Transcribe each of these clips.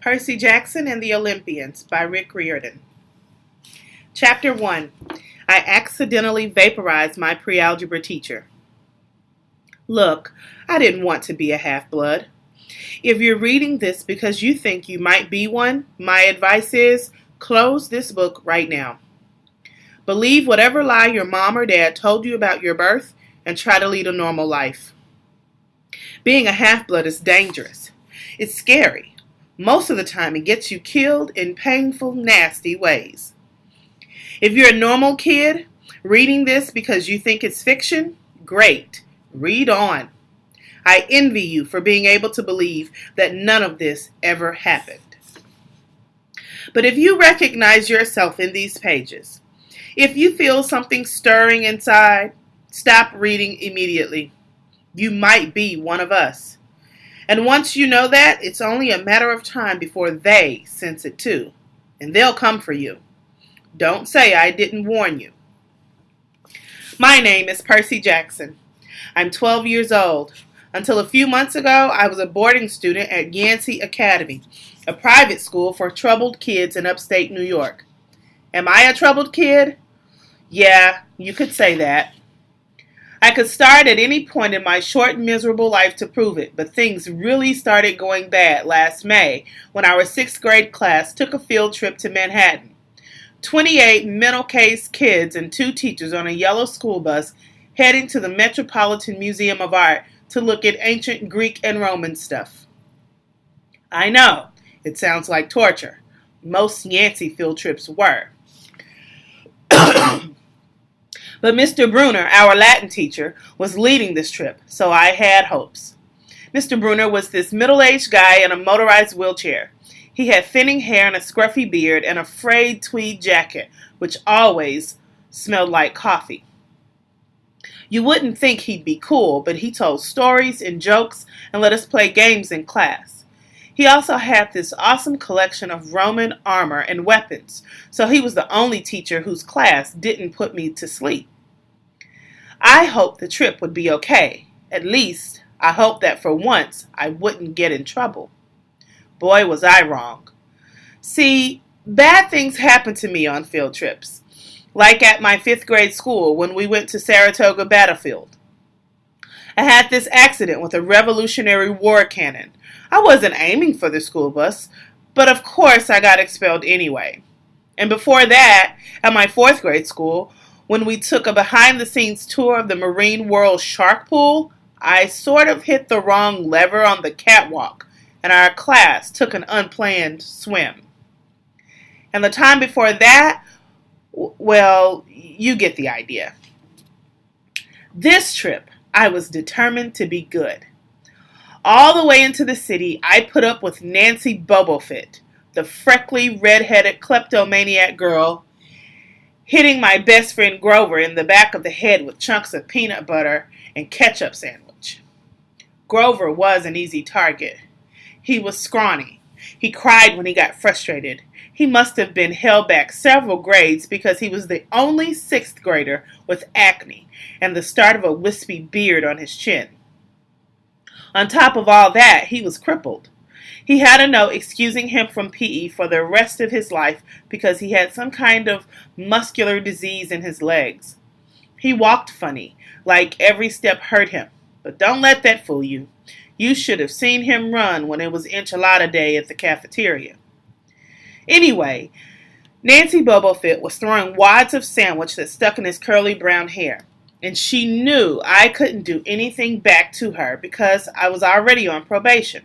Percy Jackson and the Olympians by Rick Riordan. Chapter 1. I accidentally vaporized my pre-algebra teacher. Look, I didn't want to be a half-blood. If you're reading this because you think you might be one, my advice is close this book right now. Believe whatever lie your mom or dad told you about your birth and try to lead a normal life. Being a half-blood is dangerous. It's scary. Most of the time it gets you killed in painful, nasty ways. If you're a normal kid reading this because you think it's fiction, great. Read on. I envy you for being able to believe that none of this ever happened. But if you recognize yourself in these pages, if you feel something stirring inside, stop reading immediately. You might be one of us. And once you know that, it's only a matter of time before they sense it too. And they'll come for you. Don't say I didn't warn you. My name is Percy Jackson. I'm 12 years old. Until a few months ago, I was a boarding student at Yancey Academy, a private school for troubled kids in upstate New York. Am I a troubled kid? Yeah, you could say that. I could start at any point in my short, miserable life to prove it, but things really started going bad last May when our 6th grade class took a field trip to Manhattan. 28 mental case kids and 2 teachers on a yellow school bus heading to the Metropolitan Museum of Art to look at ancient Greek and Roman stuff. I know, it sounds like torture. Most Yancey field trips were. But Mr. Bruner, our Latin teacher, was leading this trip, so I had hopes. Mr. Bruner was this middle-aged guy in a motorized wheelchair. He had thinning hair and a scruffy beard and a frayed tweed jacket, which always smelled like coffee. You wouldn't think he'd be cool, but he told stories and jokes and let us play games in class. He also had this awesome collection of Roman armor and weapons, so he was the only teacher whose class didn't put me to sleep. I hoped the trip would be okay. At least, I hoped that for once I wouldn't get in trouble. Boy, was I wrong. See, bad things happen to me on field trips, like at my 5th grade school when we went to Saratoga Battlefield. I had this accident with a Revolutionary War cannon. I wasn't aiming for the school bus, but of course I got expelled anyway. And before that, at my 4th grade school, when we took a behind-the-scenes tour of the Marine World Shark Pool, I sort of hit the wrong lever on the catwalk, and our class took an unplanned swim. And the time before that, well, you get the idea. This trip, I was determined to be good. All the way into the city, I put up with Nancy Bobofit, the freckly, red-headed kleptomaniac girl, hitting my best friend Grover in the back of the head with chunks of peanut butter and ketchup sandwich. Grover was an easy target. He was scrawny. He cried when he got frustrated. He must have been held back several grades because he was the only 6th grader with acne and the start of a wispy beard on his chin. On top of all that, he was crippled. He had a note excusing him from PE for the rest of his life because he had some kind of muscular disease in his legs. He walked funny, like every step hurt him. But don't let that fool you. You should have seen him run when it was enchilada day at the cafeteria. Anyway, Nancy Bobofit was throwing wads of sandwich that stuck in his curly brown hair. And she knew I couldn't do anything back to her because I was already on probation.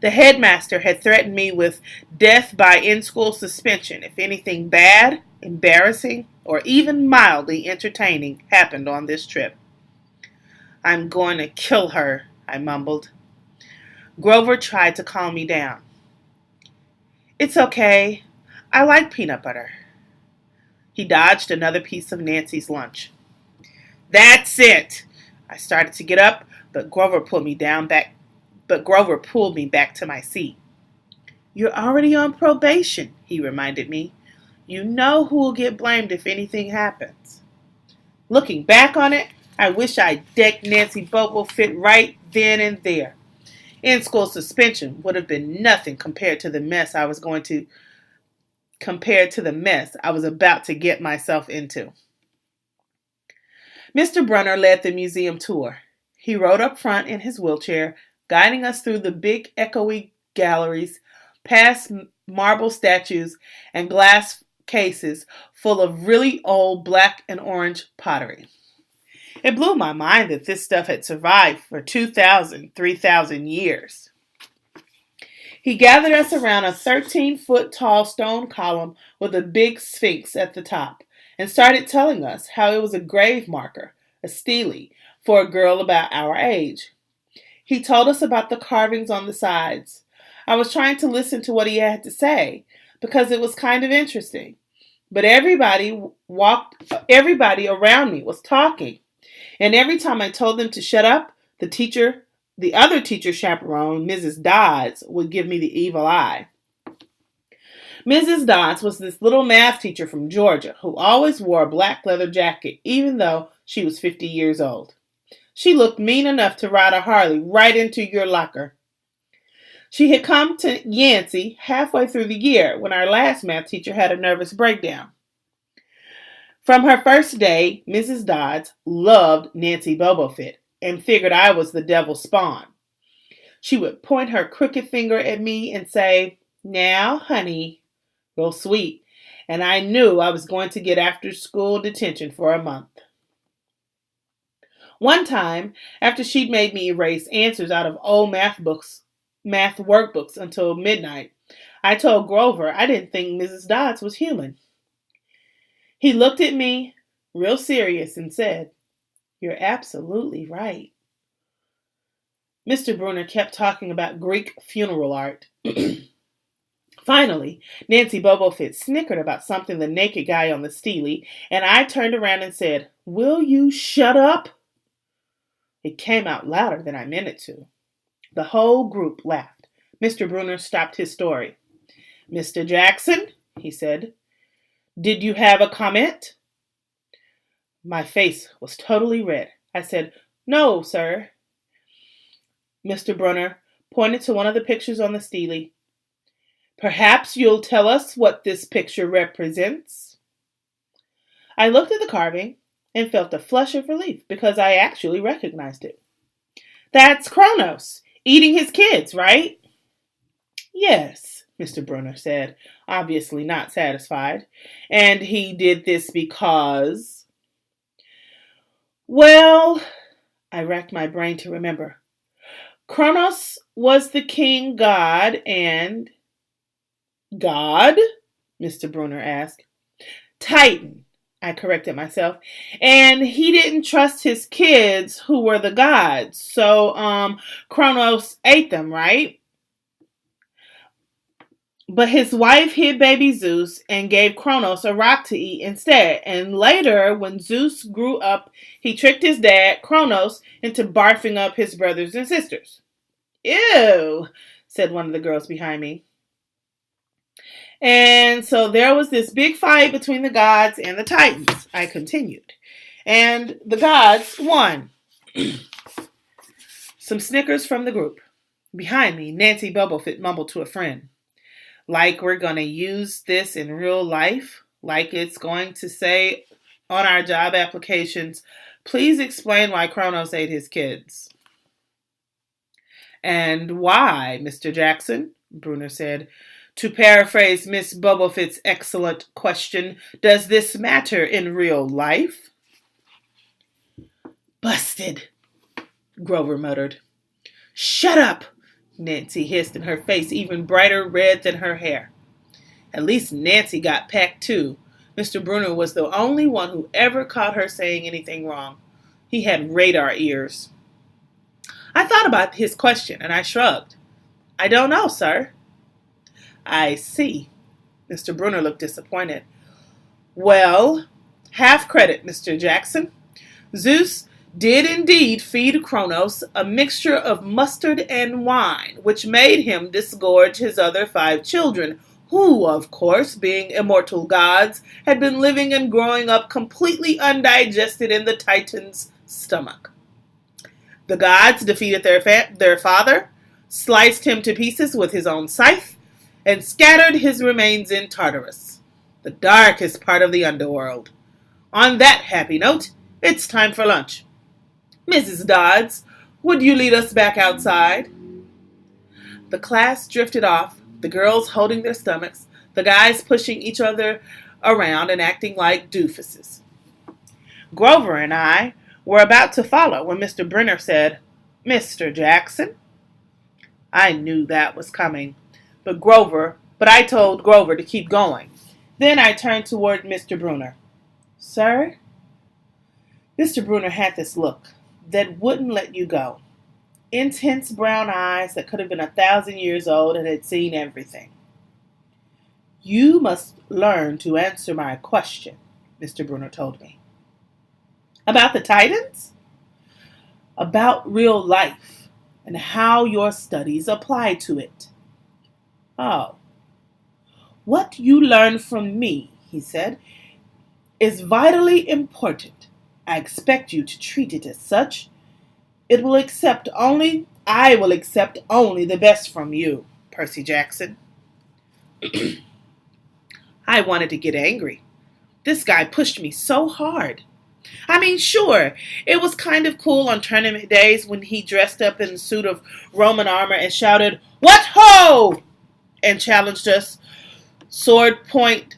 The headmaster had threatened me with death by in-school suspension if anything bad, embarrassing, or even mildly entertaining happened on this trip. I'm going to kill her, I mumbled. Grover tried to calm me down. It's okay. I like peanut butter. He dodged another piece of Nancy's lunch. That's it. I started to get up, but Grover pulled me back to my seat. You're already on probation, he reminded me. You know who will get blamed if anything happens. Looking back on it, I wish I'd decked Nancy Bobofit right then and there. In-school suspension would have been nothing compared to the mess I was about to get myself into. Mr. Brunner led the museum tour. He rode up front in his wheelchair, guiding us through the big echoey galleries, past marble statues and glass cases full of really old black and orange pottery. It blew my mind that this stuff had survived for 2,000, 3,000 years. He gathered us around a 13-foot tall stone column with a big sphinx at the top and started telling us how it was a grave marker, a stele, for a girl about our age. He told us about the carvings on the sides. I was trying to listen to what he had to say because it was kind of interesting. But everybody around me was talking. And every time I told them to shut up, the other teacher chaperone, Mrs. Dodds, would give me the evil eye. Mrs. Dodds was this little math teacher from Georgia who always wore a black leather jacket even though she was 50 years old. She looked mean enough to ride a Harley right into your locker. She had come to Yancey halfway through the year when our last math teacher had a nervous breakdown. From her first day, Mrs. Dodds loved Nancy Bobofit and figured I was the devil's spawn. She would point her crooked finger at me and say, "Now, honey," real sweet, and I knew I was going to get after-school detention for a month. One time, after she'd made me erase answers out of old math workbooks until midnight, I told Grover I didn't think Mrs. Dodds was human. He looked at me real serious and said, "You're absolutely right." Mr. Brunner kept talking about Greek funeral art. Finally, Nancy Bobofit snickered about something the naked guy on the stele, and I turned around and said, "Will you shut up?" It came out louder than I meant it to. The whole group laughed. Mr. Brunner stopped his story. "Mr. Jackson," he said, "did you have a comment?" My face was totally red. I said, "No, sir." Mr. Brunner pointed to one of the pictures on the stele. "Perhaps you'll tell us what this picture represents?" I looked at the carving and felt a flush of relief because I actually recognized it. "That's Kronos, eating his kids, right?" "Yes," Mr. Brunner said, obviously not satisfied. "And he did this because..." Well, I racked my brain to remember. Kronos was the king god and... God? Mr. Brunner asked. Titan, I corrected myself. And he didn't trust his kids who were the gods. So, Kronos ate them, right? But his wife hid baby Zeus and gave Kronos a rock to eat instead. And later, when Zeus grew up, he tricked his dad, Kronos, into barfing up his brothers and sisters. Ew, said one of the girls behind me. And so there was this big fight between the gods and the Titans, I continued. And the gods won. Some snickers from the group. Behind me, Nancy Bubblefit mumbled to a friend. Like we're going to use this in real life? Like it's going to say on our job applications, please explain why Kronos ate his kids. And why, Mr. Jackson? Brunner said. To paraphrase Miss Bubblefit's excellent question, does this matter in real life? Busted, Grover muttered. Shut up, Nancy hissed, and her face even brighter red than her hair. At least Nancy got pecked too. Mr. Brunner was the only one who ever caught her saying anything wrong. He had radar ears. I thought about his question, and I shrugged. I don't know, sir. I see. Mr. Brunner looked disappointed. Well, half credit, Mr. Jackson. Zeus did indeed feed Kronos a mixture of mustard and wine, which made him disgorge his other 5 children, who, of course, being immortal gods, had been living and growing up completely undigested in the Titan's stomach. The gods defeated their father, sliced him to pieces with his own scythe, and scattered his remains in Tartarus, the darkest part of the underworld. On that happy note, it's time for lunch. Mrs. Dodds, would you lead us back outside? The class drifted off, the girls holding their stomachs, the guys pushing each other around and acting like doofuses. Grover and I were about to follow when Mr. Brunner said, "Mr. Jackson?" I knew that was coming, but I told Grover to keep going. Then I turned toward Mr. Brunner. "Sir?" Mr. Brunner had this look that wouldn't let you go. Intense brown eyes that could have been 1,000 years old and had seen everything. "You must learn to answer my question," Mr. Brunner told me. "About the Titans?" "About real life and how your studies apply to it." "Oh. What you learn from me," he said, "is vitally important. I expect you to treat it as such. I will accept only the best from you, Percy Jackson." I wanted to get angry. This guy pushed me so hard. I mean, sure, it was kind of cool on tournament days when he dressed up in a suit of Roman armor and shouted, "What ho!" and challenged us, sword point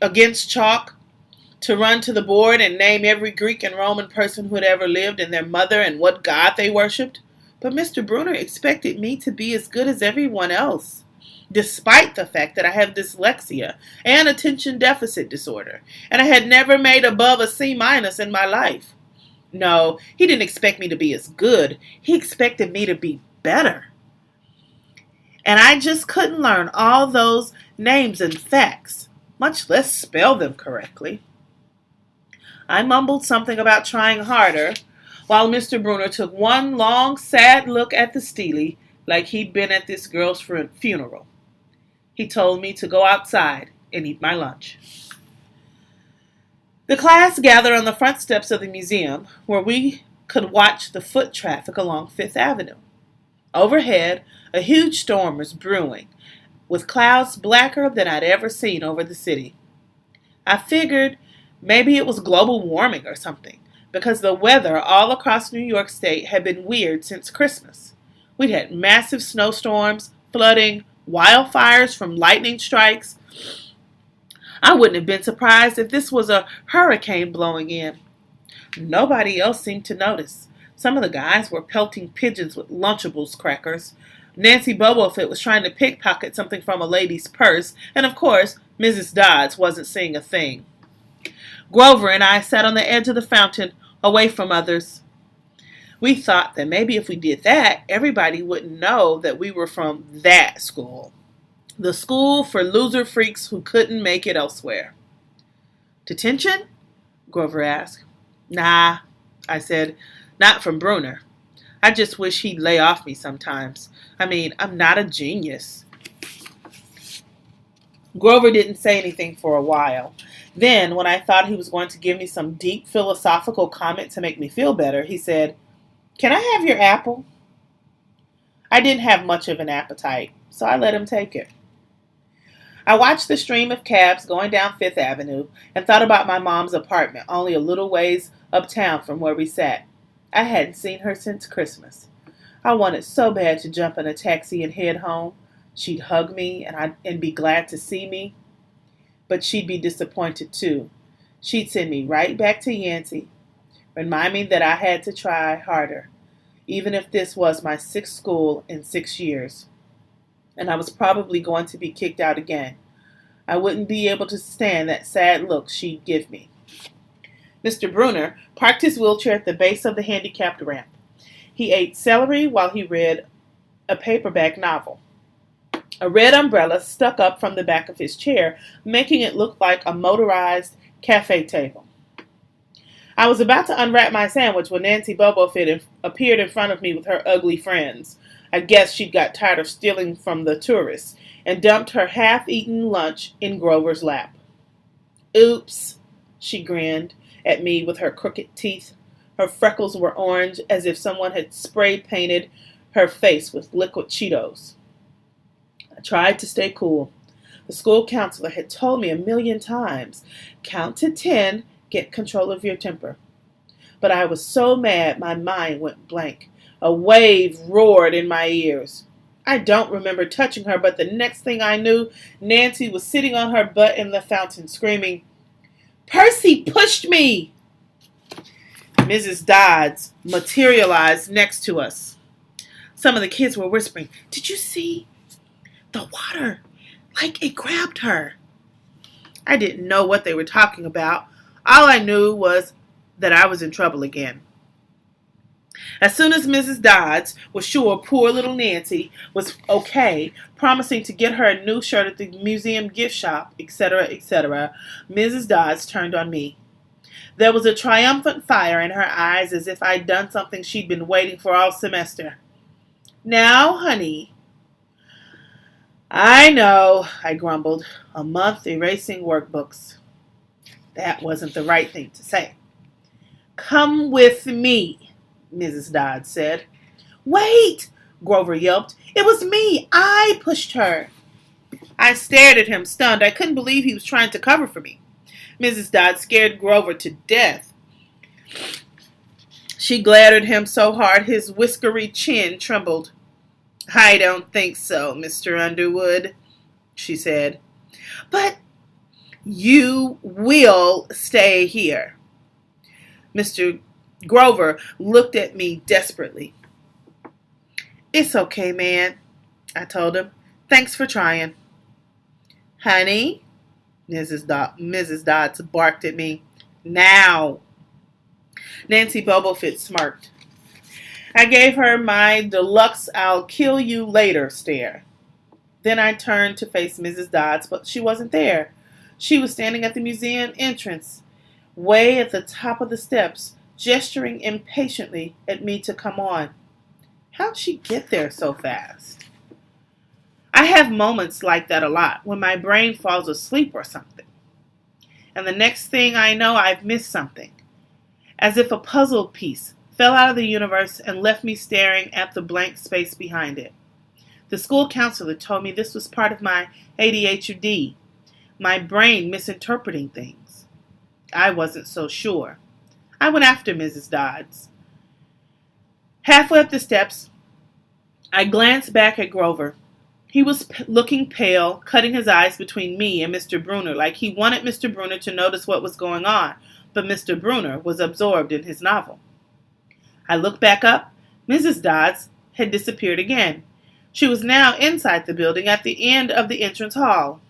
against chalk, to run to the board and name every Greek and Roman person who had ever lived and their mother and what god they worshipped. But Mr. Brunner expected me to be as good as everyone else, despite the fact that I have dyslexia and attention deficit disorder, and I had never made above a C- in my life. No, he didn't expect me to be as good. He expected me to be better. And I just couldn't learn all those names and facts, much less spell them correctly. I mumbled something about trying harder, while Mr. Brunner took one long, sad look at the Steely like he'd been at this girl's funeral. He told me to go outside and eat my lunch. The class gathered on the front steps of the museum where we could watch the foot traffic along Fifth Avenue. Overhead, a huge storm was brewing, with clouds blacker than I'd ever seen over the city. I figured maybe it was global warming or something, because the weather all across New York State had been weird since Christmas. We'd had massive snowstorms, flooding, wildfires from lightning strikes. I wouldn't have been surprised if this was a hurricane blowing in. Nobody else seemed to notice. Some of the guys were pelting pigeons with Lunchables crackers. Nancy Bobofit was trying to pickpocket something from a lady's purse, and of course, Mrs. Dodds wasn't seeing a thing. Grover and I sat on the edge of the fountain, away from others. We thought that maybe if we did that, everybody wouldn't know that we were from that school. The school for loser freaks who couldn't make it elsewhere. "Detention?" Grover asked. "Nah," I said, "not from Brunner. I just wish he'd lay off me sometimes. I mean, I'm not a genius." Grover didn't say anything for a while. Then, when I thought he was going to give me some deep philosophical comment to make me feel better, he said, "Can I have your apple?" I didn't have much of an appetite, so I let him take it. I watched the stream of cabs going down Fifth Avenue and thought about my mom's apartment only a little ways uptown from where we sat. I hadn't seen her since Christmas. I wanted so bad to jump in a taxi and head home. She'd hug me and be glad to see me. But she'd be disappointed too. She'd send me right back to Yancey, remind me that I had to try harder, even if this was my 6th school in 6 years. And I was probably going to be kicked out again. I wouldn't be able to stand that sad look she'd give me. Mr. Brunner parked his wheelchair at the base of the handicapped ramp. He ate celery while he read a paperback novel. A red umbrella stuck up from the back of his chair, making it look like a motorized cafe table. I was about to unwrap my sandwich when Nancy Bobofit appeared in front of me with her ugly friends. I guess she'd got tired of stealing from the tourists and dumped her half-eaten lunch in Grover's lap. "Oops," she grinned at me with her crooked teeth. Her freckles were orange, as if someone had spray painted her face with liquid Cheetos. I tried to stay cool. The school counselor had told me 1,000,000 times, count to 10, get control of your temper. But I was so mad my mind went blank. A wave roared in my ears. I don't remember touching her, but the next thing I knew, Nancy was sitting on her butt in the fountain, screaming, "Percy pushed me!" Mrs. Dodds materialized next to us. Some of the kids were whispering, "Did you see? The water, like it grabbed her." I didn't know what they were talking about. All I knew was that I was in trouble again. As soon as Mrs. Dodds was sure poor little Nancy was okay, promising to get her a new shirt at the museum gift shop, etc., etc., Mrs. Dodds turned on me. There was a triumphant fire in her eyes as if I'd done something she'd been waiting for all semester. "Now, honey." "I know," I grumbled. "A month erasing workbooks." That wasn't the right thing to say. "Come with me," Mrs. Dodds said. "Wait," Grover yelped. "It was me. I pushed her." I stared at him, stunned. I couldn't believe he was trying to cover for me. Mrs. Dodds scared Grover to death. She glared at him so hard his whiskery chin trembled. "I don't think so, Mr. Underwood," she said. "But you will stay here." Mr. Grover looked at me desperately. "It's okay, man," I told him. "Thanks for trying." "Honey," Mrs. Dodds barked at me. "Now." Nancy Bobofit smirked. I gave her my deluxe "I'll kill you later" stare. Then I turned to face Mrs. Dodds, but she wasn't there. She was standing at the museum entrance, way at the top of the steps, gesturing impatiently at me to come on. How'd she get there so fast? I have moments like that a lot, when my brain falls asleep or something. And the next thing I know, I've missed something. As if a puzzle piece fell out of the universe and left me staring at the blank space behind it. The school counselor told me this was part of my ADHD, my brain misinterpreting things. I wasn't so sure. I went after Mrs. Dodds. Halfway up the steps, I glanced back at Grover. He was looking pale, cutting his eyes between me and Mr. Bruner, like he wanted Mr. Bruner to notice what was going on, but Mr. Bruner was absorbed in his novel. I looked back up. Mrs. Dodds had disappeared again. She was now inside the building at the end of the entrance hall.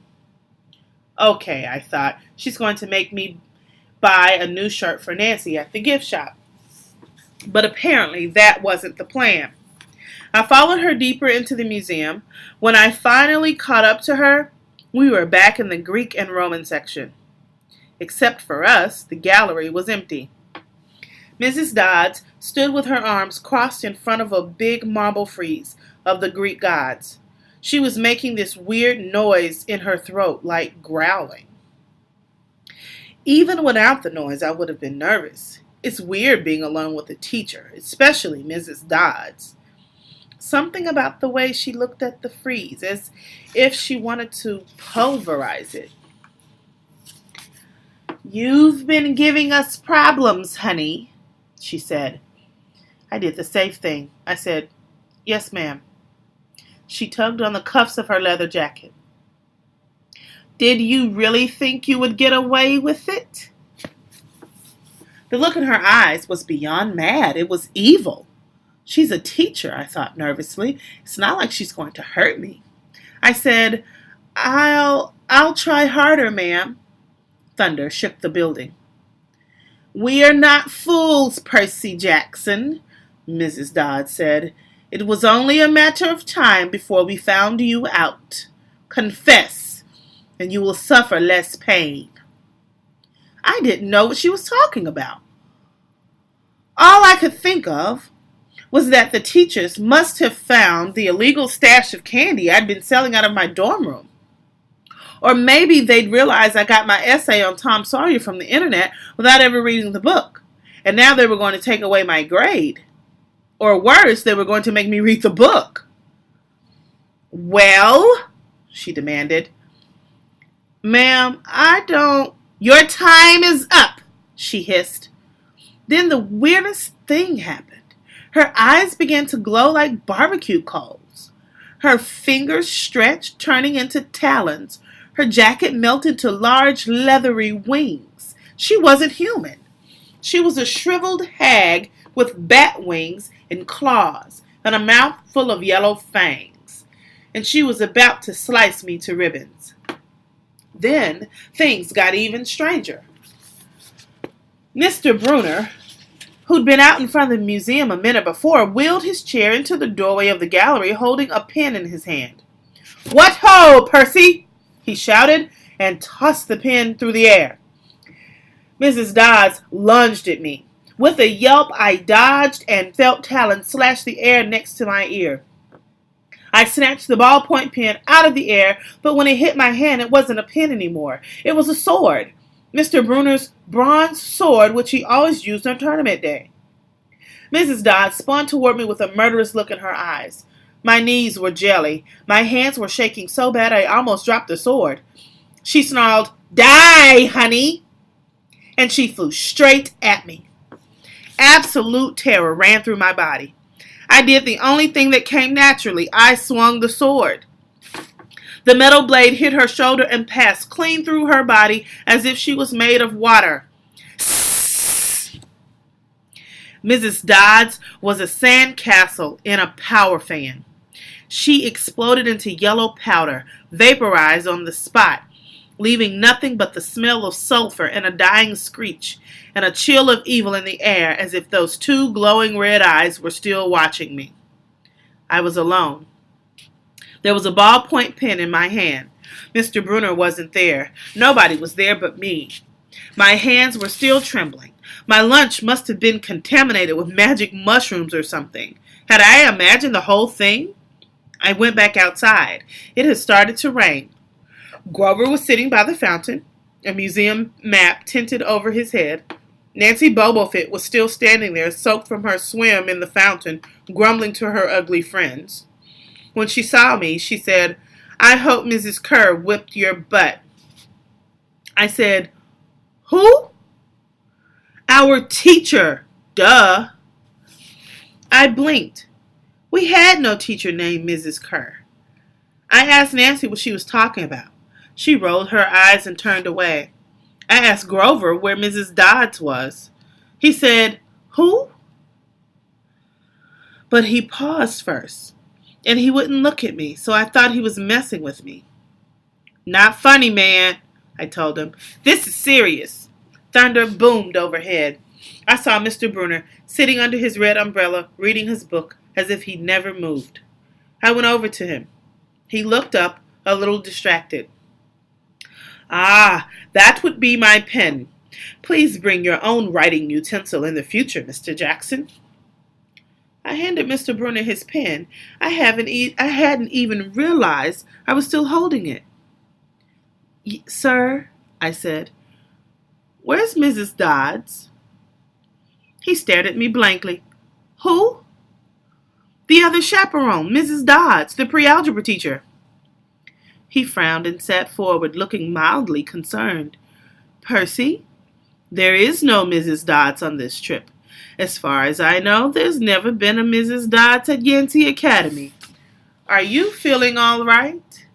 Okay, I thought, she's going to make me buy a new shirt for Nancy at the gift shop. But apparently that wasn't the plan. I followed her deeper into the museum. When I finally caught up to her, we were back in the Greek and Roman section. Except for us, the gallery was empty. Mrs. Dodds stood with her arms crossed in front of a big marble frieze of the Greek gods. She was making this weird noise in her throat, like growling. Even without the noise, I would have been nervous. It's weird being alone with a teacher, especially Mrs. Dodds. Something about the way she looked at the frieze, as if she wanted to pulverize it. "You've been giving us problems, honey," she said. I did the safe thing. I said, "Yes, ma'am." She tugged on the cuffs of her leather jacket. "Did you really think you would get away with it?" The look in her eyes was beyond mad. It was evil. She's a teacher, I thought nervously. It's not like she's going to hurt me. I said, I'll try harder, ma'am." Thunder shook the building. "We are not fools, Percy Jackson," Mrs. Dodd said. "It was only a matter of time before we found you out. Confess, and you will suffer less pain." I didn't know what she was talking about. All I could think of was that the teachers must have found the illegal stash of candy I'd been selling out of my dorm room. Or maybe they'd realized I got my essay on Tom Sawyer from the internet without ever reading the book, and now they were going to take away my grade. Or worse, they were going to make me read the book. Well, she demanded. Ma'am, I don't... Your time is up, she hissed. Then the weirdest thing happened. Her eyes began to glow like barbecue coals. Her fingers stretched, turning into talons. Her jacket melted to large, leathery wings. She wasn't human. She was a shriveled hag with bat wings and claws and a mouth full of yellow fangs. And she was about to slice me to ribbons. Then things got even stranger. Mr. Bruner, who'd been out in front of the museum a minute before, wheeled his chair into the doorway of the gallery holding a pen in his hand. What ho, Percy! He shouted and tossed the pen through the air. Mrs. Dodds lunged at me. With a yelp, I dodged and felt talons slash the air next to my ear. I snatched the ballpoint pen out of the air, but when it hit my hand, it wasn't a pen anymore. It was a sword. Mr. Bruner's bronze sword, which he always used on tournament day. Mrs. Dodds spun toward me with a murderous look in her eyes. My knees were jelly. My hands were shaking so bad I almost dropped the sword. She snarled, Die, honey! And she flew straight at me. Absolute terror ran through my body. I did the only thing that came naturally. I swung the sword. The metal blade hit her shoulder and passed clean through her body as if she was made of water. Mrs. Dodds was a sandcastle in a power fan. She exploded into yellow powder, vaporized on the spot, leaving nothing but the smell of sulfur and a dying screech, and a chill of evil in the air as if those two glowing red eyes were still watching me. I was alone. There was a ballpoint pen in my hand. Mr. Bruner wasn't there. Nobody was there but me. My hands were still trembling. My lunch must have been contaminated with magic mushrooms or something. Had I imagined the whole thing? I went back outside. It had started to rain. Grover was sitting by the fountain, a museum map tinted over his head. Nancy Bobofit was still standing there, soaked from her swim in the fountain, grumbling to her ugly friends. When she saw me, she said, I hope Mrs. Kerr whipped your butt. I said, Who? Our teacher. Duh. I blinked. We had no teacher named Mrs. Kerr. I asked Nancy what she was talking about. She rolled her eyes and turned away. I asked Grover where Mrs. Dodds was. He said, Who? But he paused first, and he wouldn't look at me, so I thought he was messing with me. Not funny, man, I told him. This is serious. Thunder boomed overhead. I saw Mr. Bruner sitting under his red umbrella, reading his book as if he'd never moved. I went over to him. He looked up, a little distracted. Ah, that would be my pen. Please bring your own writing utensil in the future, Mr. Jackson. I handed Mr. Bruner his pen. I hadn't even realized I was still holding it. Sir, I said, where's Mrs. Dodds? He stared at me blankly. Who? The other chaperone, Mrs. Dodds, the pre-algebra teacher. He frowned and sat forward, looking mildly concerned. Percy, there is no Mrs. Dodds on this trip. As far as I know, there's never been a Mrs. Dodds at Yancey Academy. Are you feeling all right?